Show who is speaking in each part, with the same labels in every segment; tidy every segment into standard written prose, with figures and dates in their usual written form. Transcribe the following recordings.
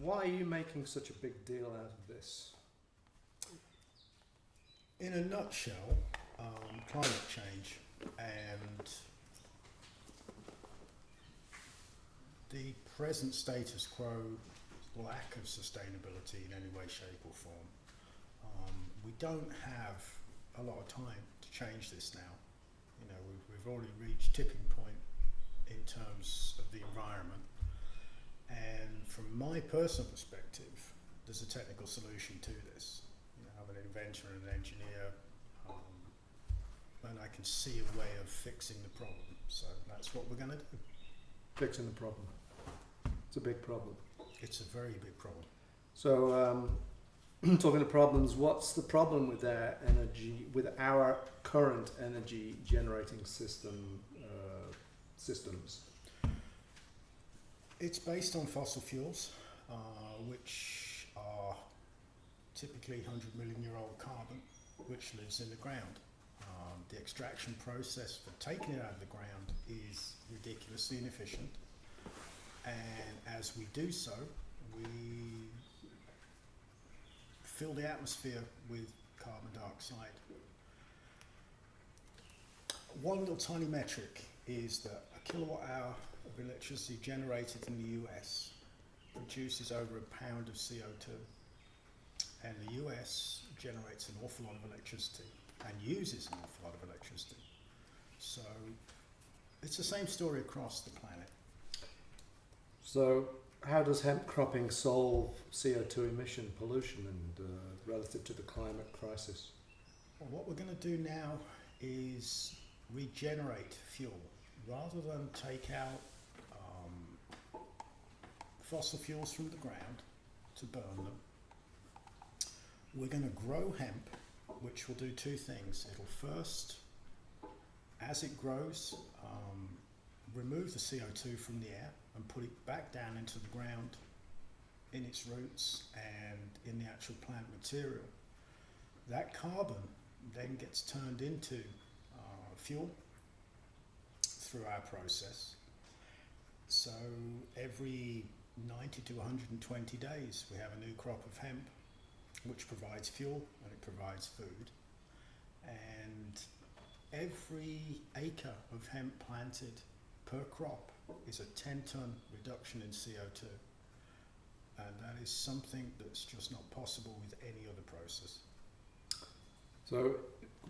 Speaker 1: why are you making such a big deal out of this?
Speaker 2: In a nutshell, climate change and the present status quo lack of sustainability in any way, shape or form. We don't have a lot of time to change this now. You know, we've already reached tipping point in terms of the environment. And from my personal perspective, there's a technical solution to this. You know, I'm an inventor and an engineer, and I can see a way of fixing the problem. So that's what we're going to do.
Speaker 1: Fixing the problem. It's a big problem.
Speaker 2: It's a very big problem.
Speaker 1: So, talking of problems, what's the problem with our energy, with our current energy generating systems?
Speaker 2: It's based on fossil fuels, which are typically 100 million year old carbon, which lives in the ground. The extraction process for taking it out of the ground is ridiculously inefficient, and as we do so, we fill the atmosphere with carbon dioxide. One little tiny metric is that a kilowatt hour of electricity generated in the US produces over a pound of CO2, and the US generates an awful lot of electricity and uses an awful lot of electricity. So it's the same story across the planet.
Speaker 1: So how does hemp cropping solve CO2 emission pollution and relative to the climate crisis?
Speaker 2: Well, what we're going to do now is regenerate fuel rather than take out fossil fuels from the ground to burn them. We're going to grow hemp, which will do two things. It'll first, as it grows, remove the CO2 from the air and put it back down into the ground in its roots and in the actual plant material. That carbon then gets turned into fuel through our process. So every 90 to 120 days we have a new crop of hemp, which provides fuel and it provides food. And every acre of hemp planted per crop is a 10-ton reduction in CO2. And that is something that's just not possible with any other process.
Speaker 1: So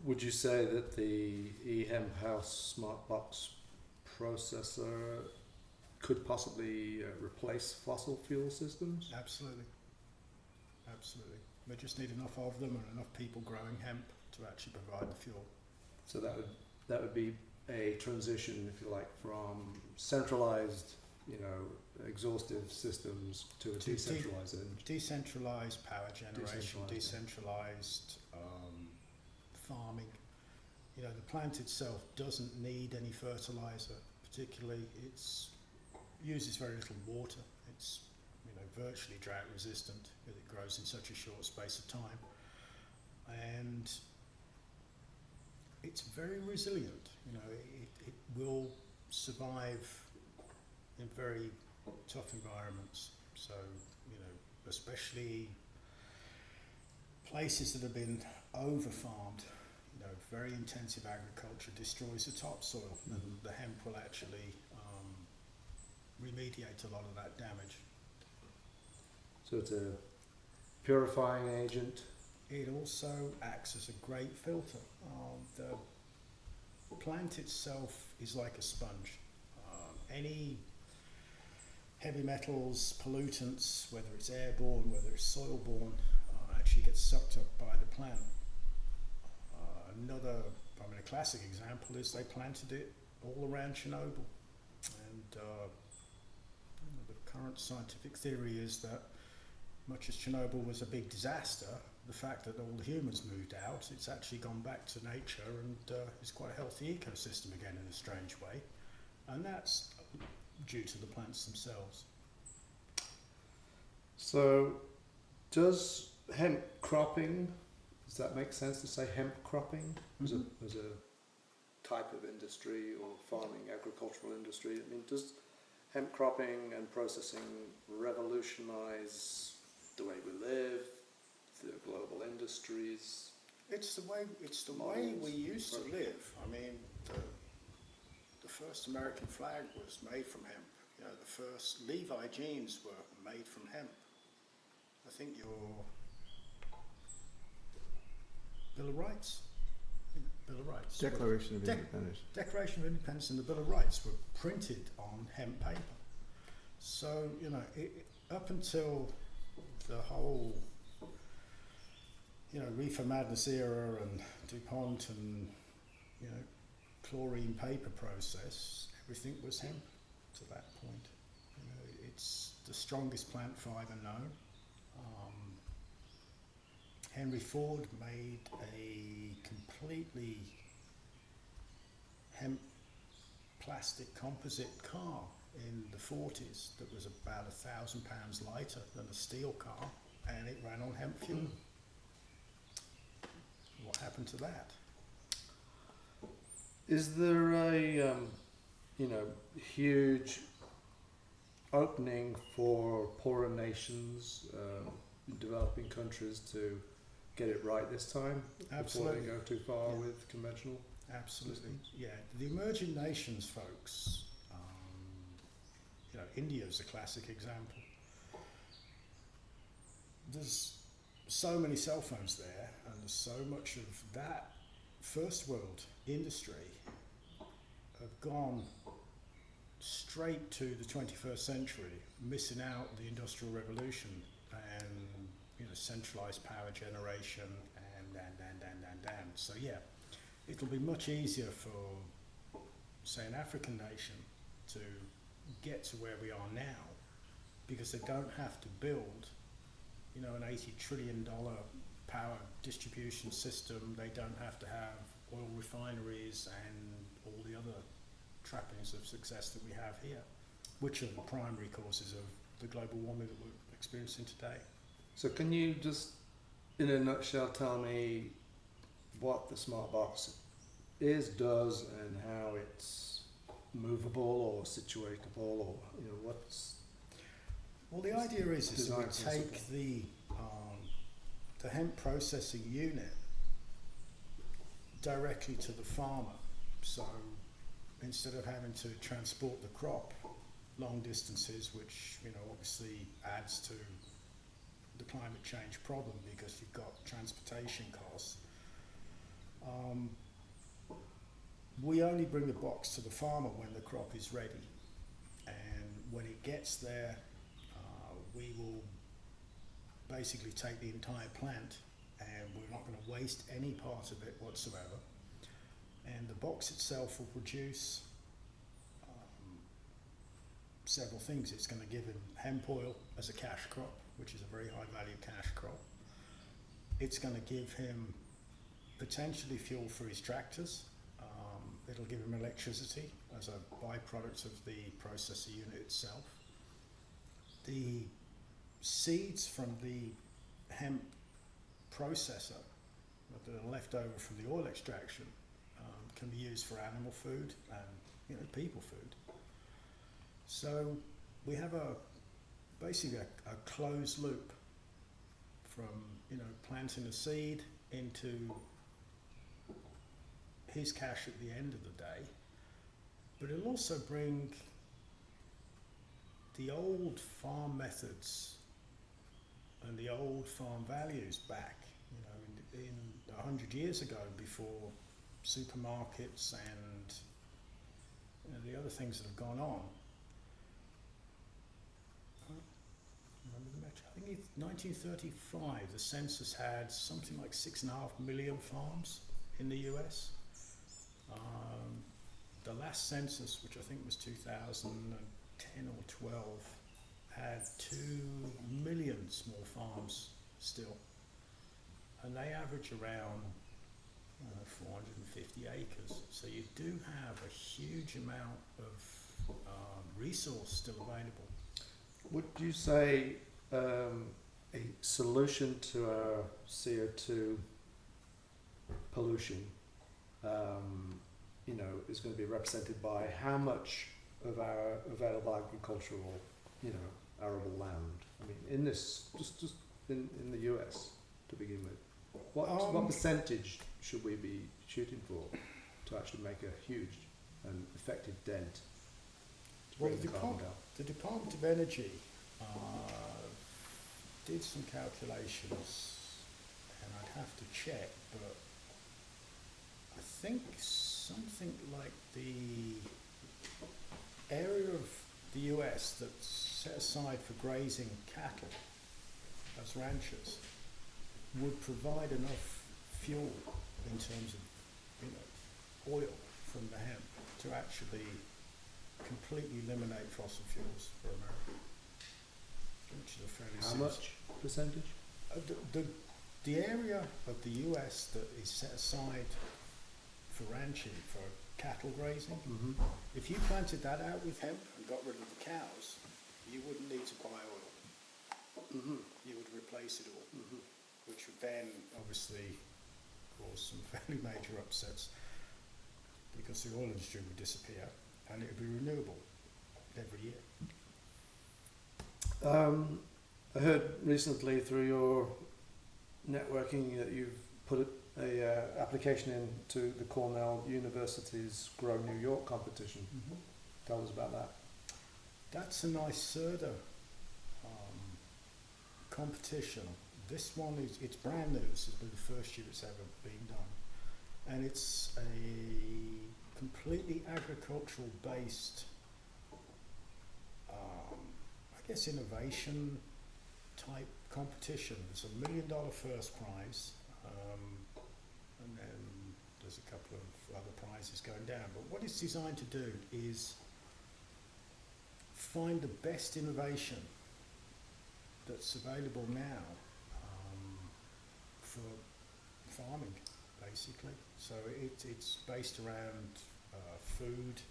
Speaker 1: would you say that the eHemp House Smart Box processor could possibly replace fossil fuel systems?
Speaker 2: Absolutely. Absolutely. We just need enough of them and enough people growing hemp to actually provide the fuel.
Speaker 1: So that would be a transition, if you like, from centralized, exhaustive systems to a decentralized
Speaker 2: decentralized power generation, decentralized farming. You know, the plant itself doesn't need any fertilizer, particularly. It uses very little water. It's virtually drought resistant. It grows in such a short space of time, and it's very resilient. It will survive in very tough environments. So, especially places that have been over-farmed, very intensive agriculture destroys the topsoil, and the hemp will actually remediate a lot of that damage.
Speaker 1: So it's a purifying agent.
Speaker 2: It also acts as a great filter. The plant itself is like a sponge. Any heavy metals, pollutants, whether it's airborne, whether it's soil-borne, actually gets sucked up by the plant. A classic example is they planted it all around Chernobyl, and the current scientific theory is that much as Chernobyl was a big disaster, the fact that all the humans moved out, it's actually gone back to nature and is quite a healthy ecosystem again in a strange way, and that's due to the plants themselves.
Speaker 1: So does hemp cropping, does that make sense to say hemp cropping as a type of industry or farming, agricultural industry? I mean, hemp cropping and processing revolutionize the way we live, the global industries?
Speaker 2: It's the way we used to live. I mean, the first American flag was made from hemp. You know, the first Levi jeans were made from hemp. I think your Bill of Rights. Bill of Rights.
Speaker 3: Declaration of Independence.
Speaker 2: Declaration of Independence and the Bill of Rights were printed on hemp paper. So, you know, up until the whole, you know, reefer madness era and DuPont and, you know, chlorine paper process, everything was hemp to that point. You know, it's the strongest plant fibre known. Henry Ford made a completely hemp plastic composite car in the 40s that was about 1,000 pounds lighter than a steel car, and it ran on hemp fuel. What happened to that?
Speaker 1: Is there a huge opening for poorer nations, developing countries to get it right this time
Speaker 2: Absolutely.
Speaker 1: before they go too far with conventional?
Speaker 2: Absolutely, yeah. The emerging nations, folks, you know, India is a classic example. There's so many cell phones there, and there's so much of that first world industry have gone straight to the 21st century, missing out the Industrial Revolution and, you know, centralized power generation and. So yeah, it'll be much easier for, say, an African nation to get to where we are now, because they don't have to build, you know, an $80 trillion power distribution system. They don't have to have oil refineries and all the other trappings of success that we have here, which are the primary causes of the global warming that we're experiencing today.
Speaker 1: So can you just, in a nutshell, tell me what the smart box is, does, and how it's movable or situatable, or, you know, what's...
Speaker 2: Well, the idea is that we take the hemp processing unit directly to the farmer. So instead of having to transport the crop long distances, which, you know, obviously adds to the climate change problem because you've got transportation costs, we only bring the box to the farmer when the crop is ready, and when it gets there, we will basically take the entire plant, and we're not going to waste any part of it whatsoever, and the box itself will produce several things. It's going to give him hemp oil as a cash crop, which is a very high value cash crop. It's going to give him potentially fuel for his tractors. It'll give him electricity as a byproduct of the processor unit itself. The seeds from the hemp processor that are left over from the oil extraction can be used for animal food and, you know, people food. So we have basically a closed loop from, you know, planting a seed into his cash at the end of the day, but it'll also bring the old farm methods and the old farm values back, you know, in 100 years ago, before supermarkets and, you know, the other things that have gone on. I think in 1935, the census had something like 6.5 million farms in the US. The last census, which I think was 2010 or 12, had 2 million small farms still, and they average around 450 acres. So you do have a huge amount of resource still available.
Speaker 1: Would you say a solution to our CO2 pollution, you know, is going to be represented by how much of our available agricultural, arable land? I mean, in this, just in the US to begin with, what percentage should we be shooting for to actually make a huge and effective dent to
Speaker 2: Well,
Speaker 1: bring the carbon down?
Speaker 2: the Department of Energy did some calculations, and I'd have to check, but I think something like the area of the US that's set aside for grazing cattle as ranchers would provide enough fuel in terms of oil from the hemp to actually completely eliminate fossil fuels for America, which is a fairly
Speaker 1: How much percentage?
Speaker 2: The area of the US that is set aside for ranching, for cattle grazing,
Speaker 1: Mm-hmm.
Speaker 2: if you planted that out with hemp and got rid of the cows, you wouldn't need to buy oil.
Speaker 1: Mm-hmm.
Speaker 2: You would replace it all,
Speaker 1: Mm-hmm.
Speaker 2: which would then obviously cause some fairly major upsets because the oil industry would disappear and it would be renewable every year.
Speaker 1: I heard recently through your networking that you've put a application into the Cornell University's Grow New York competition.
Speaker 2: Mm-hmm.
Speaker 1: Tell us about that.
Speaker 2: That's a NYSERDA competition. This one it's brand new. This has been the first year it's ever been done, and it's a completely agricultural based, I guess, innovation type competition. There's $1 million first prize, and then there's a couple of other prizes going down. But what it's designed to do is find the best innovation that's available now for farming, basically. So it's based around food,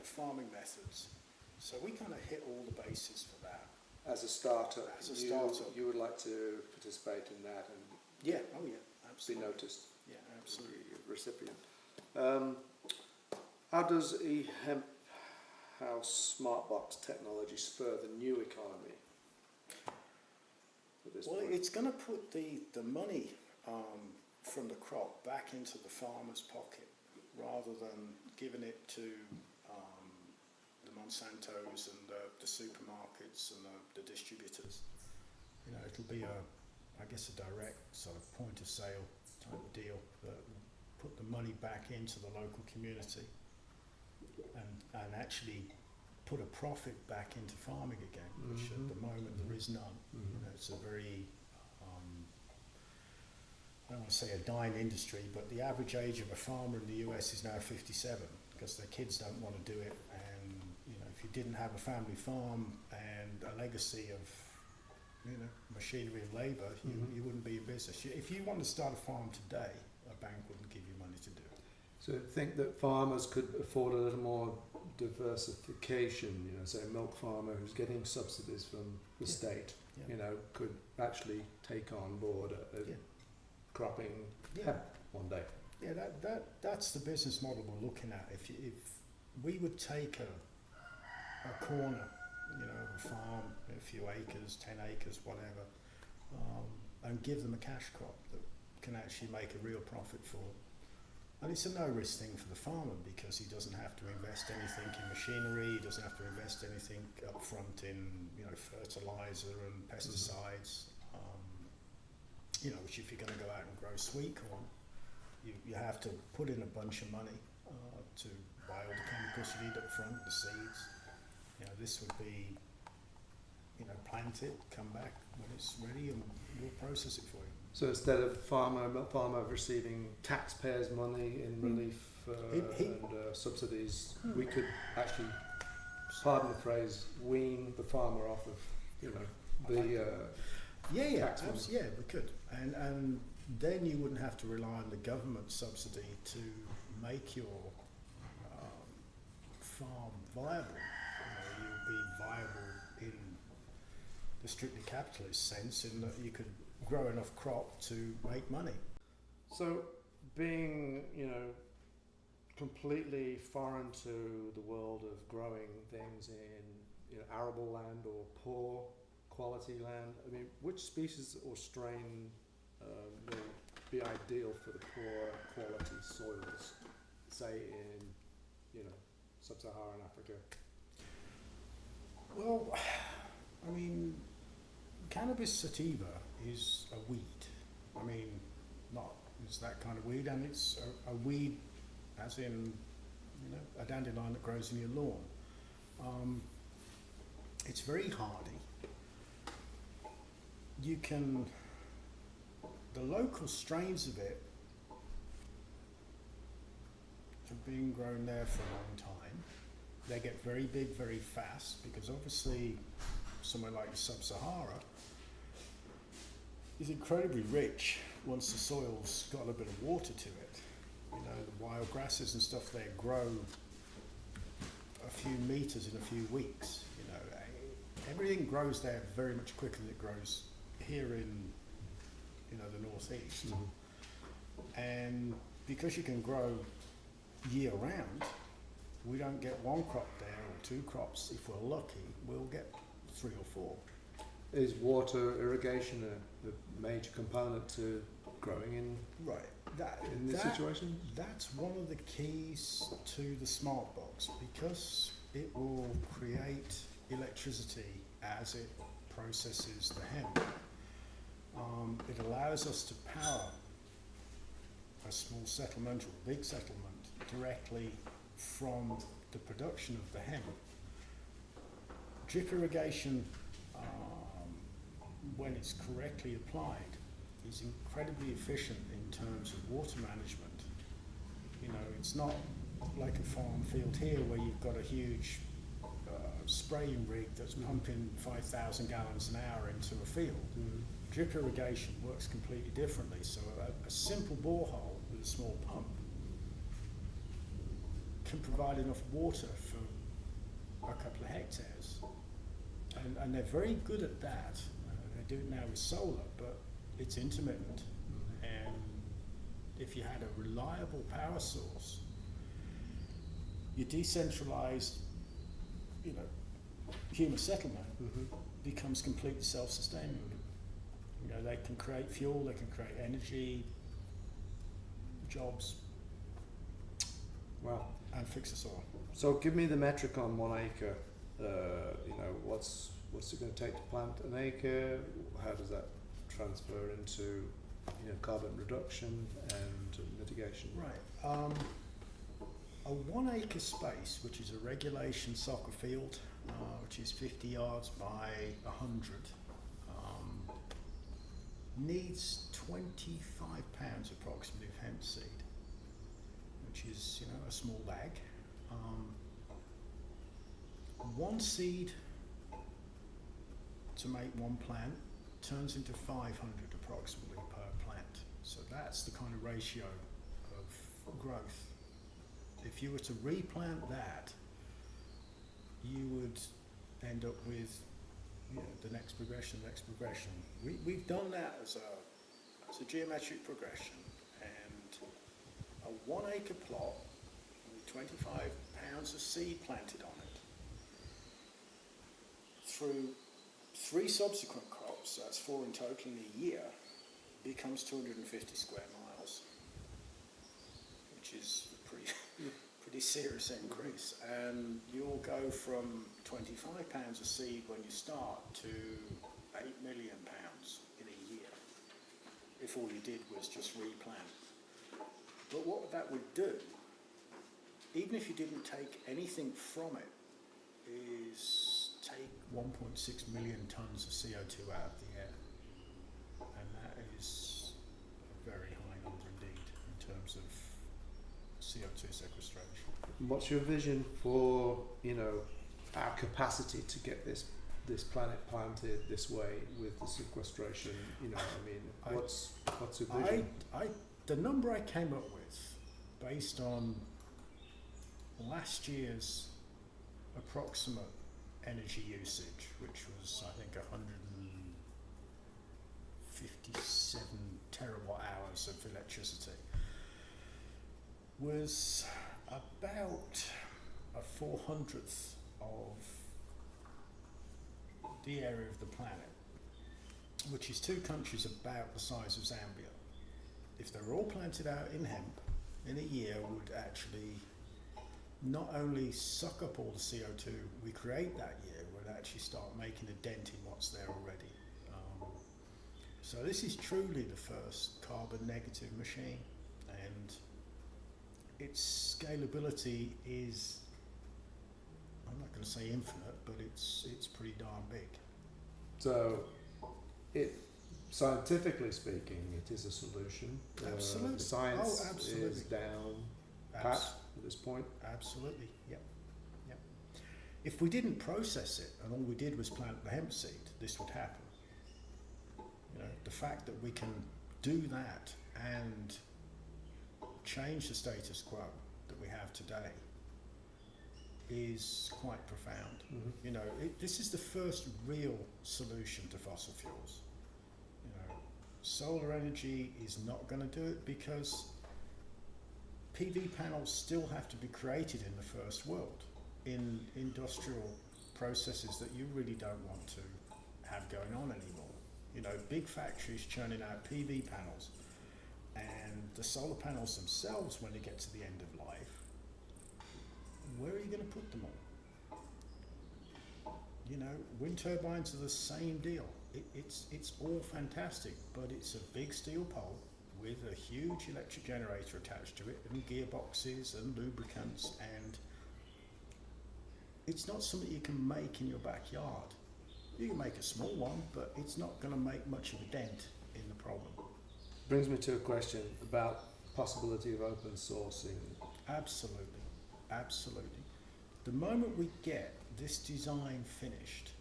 Speaker 2: farming methods. So we kind of hit all the bases for that.
Speaker 1: As a starter, you would like to participate in that and
Speaker 2: Yeah, oh yeah,
Speaker 1: be
Speaker 2: absolutely.
Speaker 1: noticed,
Speaker 2: Yeah, absolutely.
Speaker 1: be a recipient. How does Hemp House Smartbox technology spur the new economy? At this
Speaker 2: Well,
Speaker 1: point?
Speaker 2: it's going to put the money from the crop back into the farmer's pocket rather than giving it to the Monsantos and the supermarkets and the distributors. It'll be a direct sort of point of sale type deal that will put the money back into the local community and actually put a profit back into farming again, which at the moment there is none. It's a very, I don't want to say a dying industry, but the average age of a farmer in the US is now 57 because their kids don't want to do it. And if you didn't have a family farm and a legacy of machinery and labour, you wouldn't be in business. If you want to start a farm today, a bank wouldn't give you money to do it.
Speaker 1: So I think that farmers could afford a little more diversification, say a milk farmer who's getting subsidies from the state, could actually take on board a cropping hemp one day.
Speaker 2: Yeah, that's the business model we're looking at. If we would take a corner, of a farm, a few acres, 10 acres, whatever, and give them a cash crop that can actually make a real profit for them. And it's a no-risk thing for the farmer because he doesn't have to invest anything in machinery, he doesn't have to invest anything up front in fertiliser and pesticides, which if you're going to go out and grow sweet corn, you have to put in a bunch of money to buy all the chemicals you need up front, the seeds. This would be, plant it, come back when it's ready and we'll process it for you.
Speaker 1: So instead of milk farmer receiving taxpayers' money in relief and subsidies, we could actually, pardon the phrase, wean the farmer off of, the tax money.
Speaker 2: Yeah, we could, and then you wouldn't have to rely on the government subsidy to make your farm viable. You'll be viable in the strictly capitalist sense, in that you could grow enough crop to make money.
Speaker 1: So being, completely foreign to the world of growing things in arable land or poor quality land? I mean, which species or strain will be ideal for the poor quality soils, say in sub-Saharan Africa?
Speaker 2: Well, I mean, cannabis sativa is a weed. I mean, not it's that kind of weed, and it's a weed, as in, a dandelion that grows in your lawn. It's very hardy. The local strains of it have been grown there for a long time. They get very big very fast because obviously somewhere like sub-Sahara is incredibly rich once the soil's got a little bit of water to it. The wild grasses and stuff there grow a few meters in a few weeks. Everything grows there very much quicker than it grows here in the northeast.
Speaker 1: Mm-hmm.
Speaker 2: And because you can grow year round, we don't get one crop there or two crops. If we're lucky, we'll get 3 or 4.
Speaker 1: Is water irrigation a major component to growing in this situation?
Speaker 2: That's one of the keys to the smart box, because it will create electricity as it processes the hemp. It allows us to power a small settlement or a big settlement directly from the production of the hemp. Drip irrigation, when it's correctly applied, is incredibly efficient in terms of water management. It's not like a farm field here where you've got a huge spraying rig that's pumping 5,000 gallons an hour into a field.
Speaker 1: Mm.
Speaker 2: Drip irrigation works completely differently. So a simple borehole with a small pump can provide enough water for a couple of hectares. And they're very good at that. They do it now with solar, but it's intermittent. And if you had a reliable power source, your decentralized, humus settlement becomes completely self-sustaining. They can create fuel, they can create energy, jobs.
Speaker 1: Wow.
Speaker 2: And fix the soil.
Speaker 1: So give me the metric on 1 acre. What's it going to take to plant an acre? How does that transfer into carbon reduction and mitigation?
Speaker 2: Right. A 1 acre space, which is a regulation soccer field, which is 50 yards by 100, needs 25 pounds approximately of hemp seed, which is a small bag. One seed to make one plant turns into 500 approximately per plant. So that's the kind of ratio of growth. If you were to replant that, you would end up with the next progression. We've done that as a geometric progression, and a 1 acre plot with 25 pounds of seed planted on it through 3 subsequent crops, so that's 4 in total in a year, becomes 250 square miles, which is a pretty serious increase. And you'll go from 25 pounds of seed when you start to 8 million pounds in a year if all you did was just replant. But what that would do, even if you didn't take anything from it, is take 1.6 million tons of CO2 out of the air. And that is a very high number indeed in terms of CO2 sequestration.
Speaker 1: What's your vision for our capacity to get this planet planted this way with the sequestration? What's your vision?
Speaker 2: The number I came up with, based on last year's approximate energy usage, which was I think 157 terawatt hours of electricity, was About a 400th of the area of the planet, which is 2 countries about the size of Zambia. If they were all planted out in hemp, in a year would actually not only suck up all the CO2 we create that year, would actually start making a dent in what's there already. So this is truly the first carbon negative machine, and its scalability is, I'm not going to say infinite, but it's pretty darn big.
Speaker 1: So, scientifically speaking, it is a solution.
Speaker 2: Absolutely.
Speaker 1: The science
Speaker 2: absolutely.
Speaker 1: is down pat at this point.
Speaker 2: Absolutely, yep. If we didn't process it and all we did was plant the hemp seed, this would happen. You know, the fact that we can do that and change the status quo that we have today is quite profound.
Speaker 1: Mm-hmm.
Speaker 2: You know, this is the first real solution to fossil fuels. You know, solar energy is not going to do it because PV panels still have to be created in the first world, in industrial processes that you really don't want to have going on anymore. You know, big factories churning out PV panels, and the solar panels themselves, when they get to the end of life, where are you going to put them on? You know, wind turbines are the same deal. It's all fantastic, but it's a big steel pole with a huge electric generator attached to it, and gearboxes and lubricants, and it's not something you can make in your backyard. You can make a small one, but it's not going to make much of a dent in the problem.
Speaker 1: Brings me to a question about possibility of open sourcing.
Speaker 2: Absolutely. The moment we get this design finished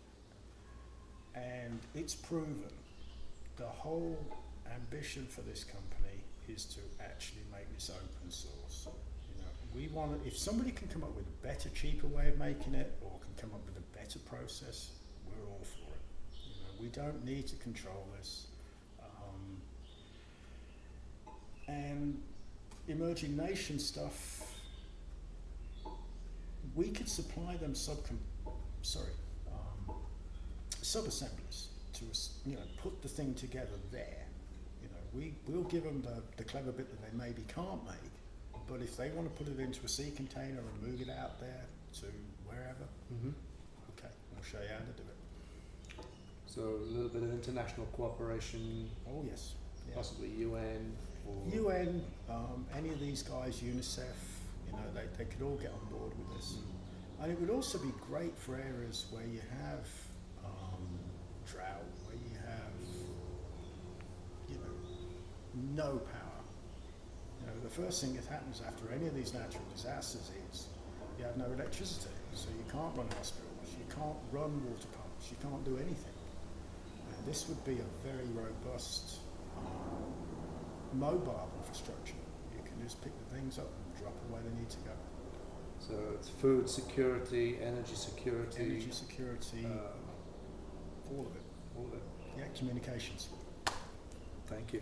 Speaker 2: and it's proven, the whole ambition for this company is to actually make this open source. You know, we want to, if somebody can come up with a better, cheaper way of making it, or can come up with a better process, we're all for it. You know, we don't need to control this. And emerging nation stuff, we could supply them sub-assemblies to, you know, put the thing together there. You know, we'll give them the clever bit that they maybe can't make, but if they want to put it into a sea container and move it out there to wherever, okay, we'll show you how to do it.
Speaker 1: So a little bit of international cooperation.
Speaker 2: Oh yes, yeah.
Speaker 1: Possibly UN.
Speaker 2: UN, any of these guys, UNICEF, you know, they could all get on board with this. And it would also be great for areas where you have drought, where you have, you know, no power. You know, the first thing that happens after any of these natural disasters is you have no electricity, so you can't run hospitals, you can't run water pumps, you can't do anything. And this would be a very robust mobile infrastructure. You can just pick the things up and drop them where they need to go.
Speaker 1: So it's food security, energy security.
Speaker 2: All of it.
Speaker 1: All of it.
Speaker 2: Yeah, communications.
Speaker 1: Thank you.